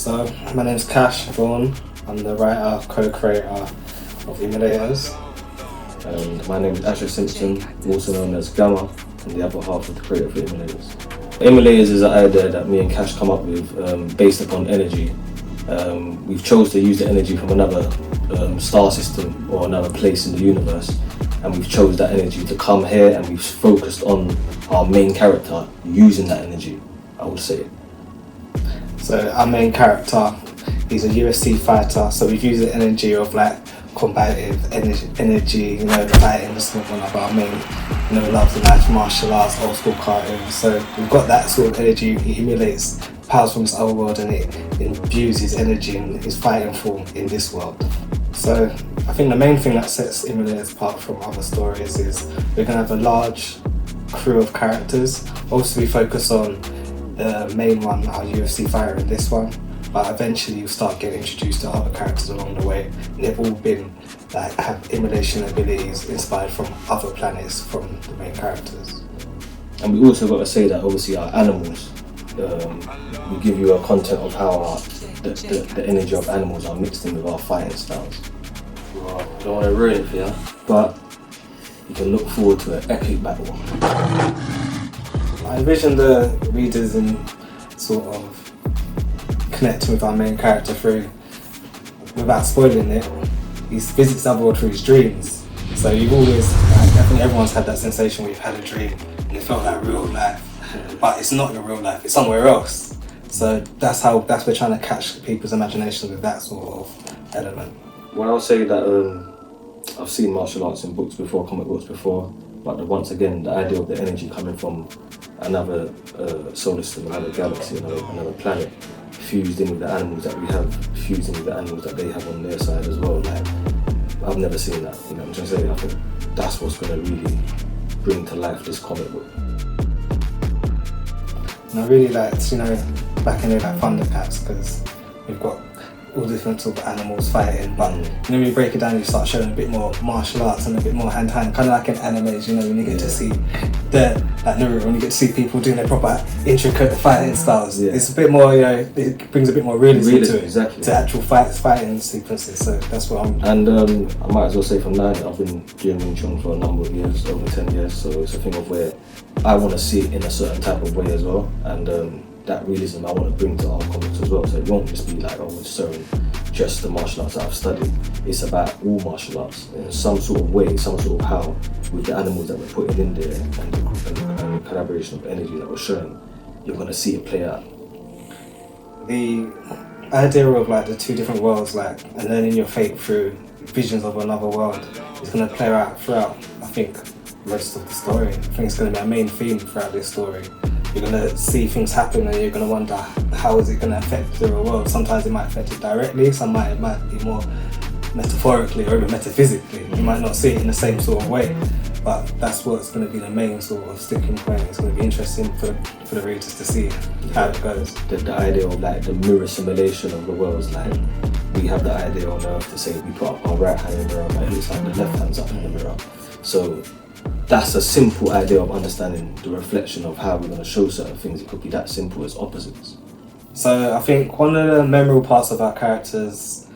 So, my name's Kashif Vaughan. I'm the writer, co-creator of Emulators. And my name is Asher Simpson, also known as Gamma, and the other half of the creator for Emulators. Emulators is an idea that me and Cash come up with based upon energy. We've chose to use the energy from another star system or another place in the universe, and we've chose that energy to come here, and we've focused on our main character using that energy, I would say. So our main character, he's a UFC fighter, so we've used the energy of like combative energy, fighting with one of our main, loves of life, martial arts, old school cartoons. So we've got that sort of energy. He emulates powers from this other world, and it imbues his energy and his fighting form in this world. So I think the main thing that sets Emulators apart from other stories is we're going to have a large crew of characters. Also, we focus on the main one, our UFC fighter in this one, but eventually you start getting introduced to other characters along the way, and they've all been have emulation abilities inspired from other planets from the main characters. And we also got to say that obviously our animals, we give you a content of how the energy of animals are mixed in with our fighting styles. Well, I don't want to ruin it for you, but you can look forward to an epic battle. I envision the readers in sort of connecting with our main character through, without spoiling it, he visits the other world through his dreams. So you've always, I think everyone's had that sensation where you've had a dream and it felt like real life, but it's not your real life, it's somewhere else. So that's we're trying to catch people's imagination with that sort of element. Well, I'll say that I've seen martial arts in books before, comic books before, but once again, the idea of the energy coming from another solar system, another galaxy, another planet, fused in with the animals that we have, fused in with the animals that they have on their side as well. Like, I've never seen that. You know what I'm saying? I think that's what's going to really bring to life this comic book. And I really liked, back in Thundercats, because we've got all different sort of animals fighting, but when you break it down, you start showing a bit more martial arts and a bit more hand-to-hand, kind of like in animes, when you get to see Naruto, when you get to see people doing their proper intricate fighting styles. Yeah. It's a bit more, it brings a bit more realism to it, exactly. To actual fighting sequences. So that's what I'm. And I might as well say from now, I've been doing Wing Chun for a number of years, over 10 years. So it's a thing of where I want to see it in a certain type of way as well, and that realism I want to bring to our comics as well. So it won't just be like, just the martial arts that I've studied. It's about all martial arts in some sort of way, some sort of how, with the animals that we're putting in there and the collaboration of energy that we're showing. You're going to see it play out. The idea of the two different worlds, and learning your fate through visions of another world is going to play out throughout, I think, most of the story. I think it's going to be a main theme throughout this story. You're going to see things happen and you're going to wonder how is it going to affect the real world. Sometimes it might affect it directly, it might be more metaphorically or even metaphysically. You might not see it in the same sort of way, but that's what's going to be the main sort of sticking point. It's going to be interesting for the readers to see how it goes. The idea of the mirror simulation of the worlds, we have the idea on Earth to say we put up our right hand in the mirror, but it looks like the left hand's up in the mirror. So that's a simple idea of understanding the reflection of how we're going to show certain things. It could be that simple as opposites. So I think one of the memorable parts of our characters,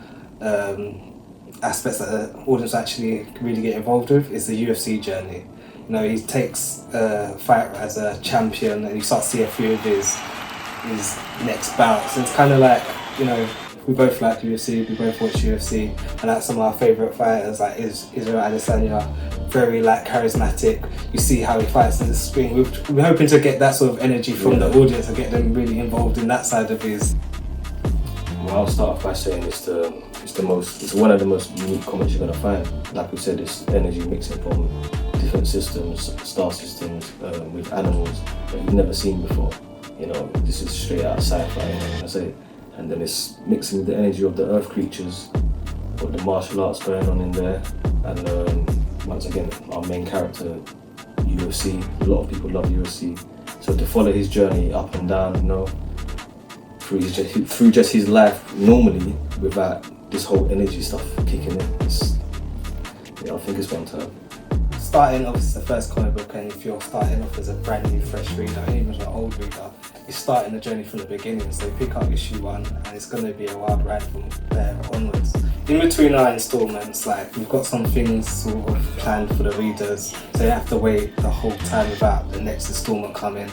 aspects that the audience actually really get involved with, is the UFC journey. He takes fight as a champion, and you start to see a few of his next bouts. And it's kind of like, we both like UFC, we both watch UFC, and some of our favourite fighters, Israel Adesanya, very charismatic. You see how he fights on the screen. We're hoping to get that sort of energy from the audience and get them really involved in that side of his. Well, I'll start off by saying it's one of the most unique comics you're gonna find. Like we said, it's energy mixing from different systems, star systems, with animals that you've never seen before. This is straight out of sci-fi, I say. And then it's mixing with the energy of the earth creatures, with the martial arts going on in there, and once again, our main character, UFC. A lot of people love UFC. So to follow his journey up and down, through just his life normally, without this whole energy stuff kicking in, I think it's one time. Starting off as the first comic book, and if you're starting off as a brand new fresh reader, even as an old reader, you're starting the journey from the beginning. So you pick up issue 1 and it's going to be a wild ride from there onwards. In between our installments, like we've got some things sort of planned for the readers, so you have to wait the whole time without the next installment coming.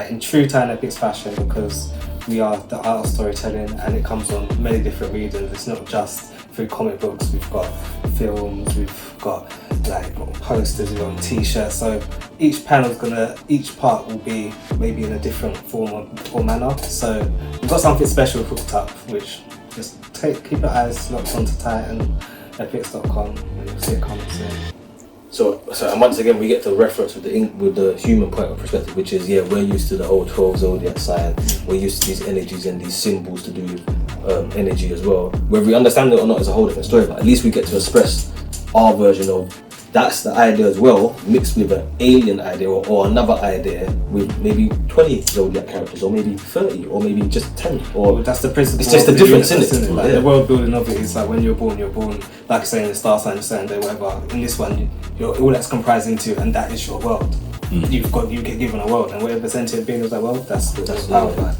In true Time Epics fashion, because we are the art of storytelling and it comes on many different mediums. It's not just through comic books, we've got films, we've got like posters, we've got t-shirts. So each part will be maybe in a different form or manner. So we've got something special hooked up, which just keep your eyes locked onto TitanEpics.com and you'll see it coming soon. So and once again we get to reference with the human point of perspective, which is we're used to the whole 12 zodiac sign, we're used to these energies and these symbols to do with energy as well. Whether we understand it or not is a whole different story, but at least we get to express our version of that's the idea as well, mixed with an alien idea or another idea with maybe 20 zodiac characters or maybe 30 or maybe just 10. Or that's the principle. It's just the difference in it. Like the world building of it is like when you're born, like I say in the star sign, the same day, whatever. In this one, you're all that's comprised into, and that is your world. You get given a world, and whatever sentient being of that world, that's the power of that.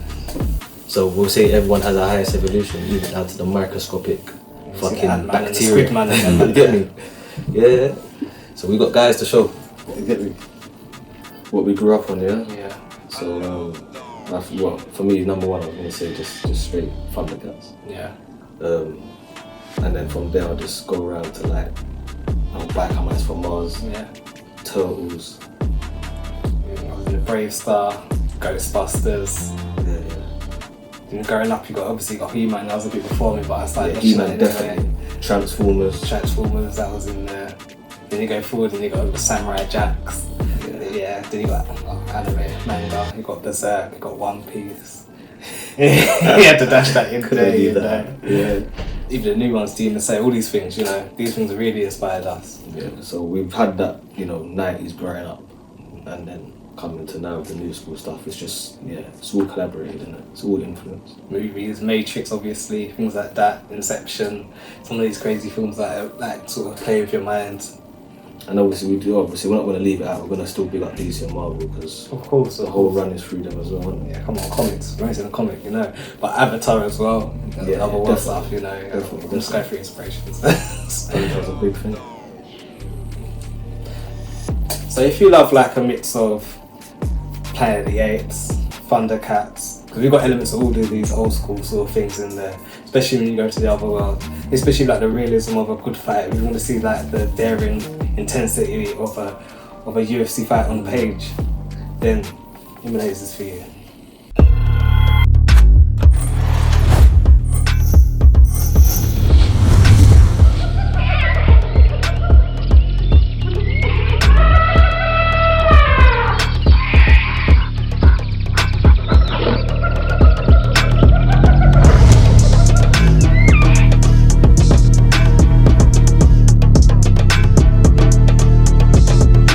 So we'll say everyone has a highest evolution, even down to the microscopic fucking bacteria. You get me? Yeah. So we got guys to show. You get me? What we grew up on, yeah. Yeah. So for me, number one, I was gonna say just straight Thundercats. Yeah. And then from there, I'll just go around to like Biocomics from Mars. Yeah. Turtles. I was in the Brave Star, Ghostbusters. Yeah. And growing up, you got He-Man. That was a bit before me, but I started. He-Man definitely. Transformers, that was in there. Then you go forward and you got the Samurai Jacks. Yeah. Then you got anime, manga. You got Berserk. You got One Piece. You had to dash that in there. Yeah. Even the new ones, Demon Slayer, all these things. These things really inspired us. Yeah. So we've had that, 90s growing up, and then coming to now with the new school stuff. It's just it's all collaborated, isn't it? It's all influence. Movies, Matrix, obviously, things like that. Inception. Some of these crazy films that like sort of play with your mind. And obviously we're not going to leave it out. We're going to still big up DC and Marvel because of course the whole run is through them as well, isn't it? Yeah, come on, comics. We're in a comic, But Avatar as well. The other world stuff, Definitely. Just go through inspirations. Avatar's a big thing. So if you love like a mix of Planet of the Apes, Thundercats, because we've got elements of all of these old school sort of things in there, especially when you go to the other world, especially like the realism of a good fight. We want to see like the daring intensity of a UFC fight on the page, then Emulators is for you.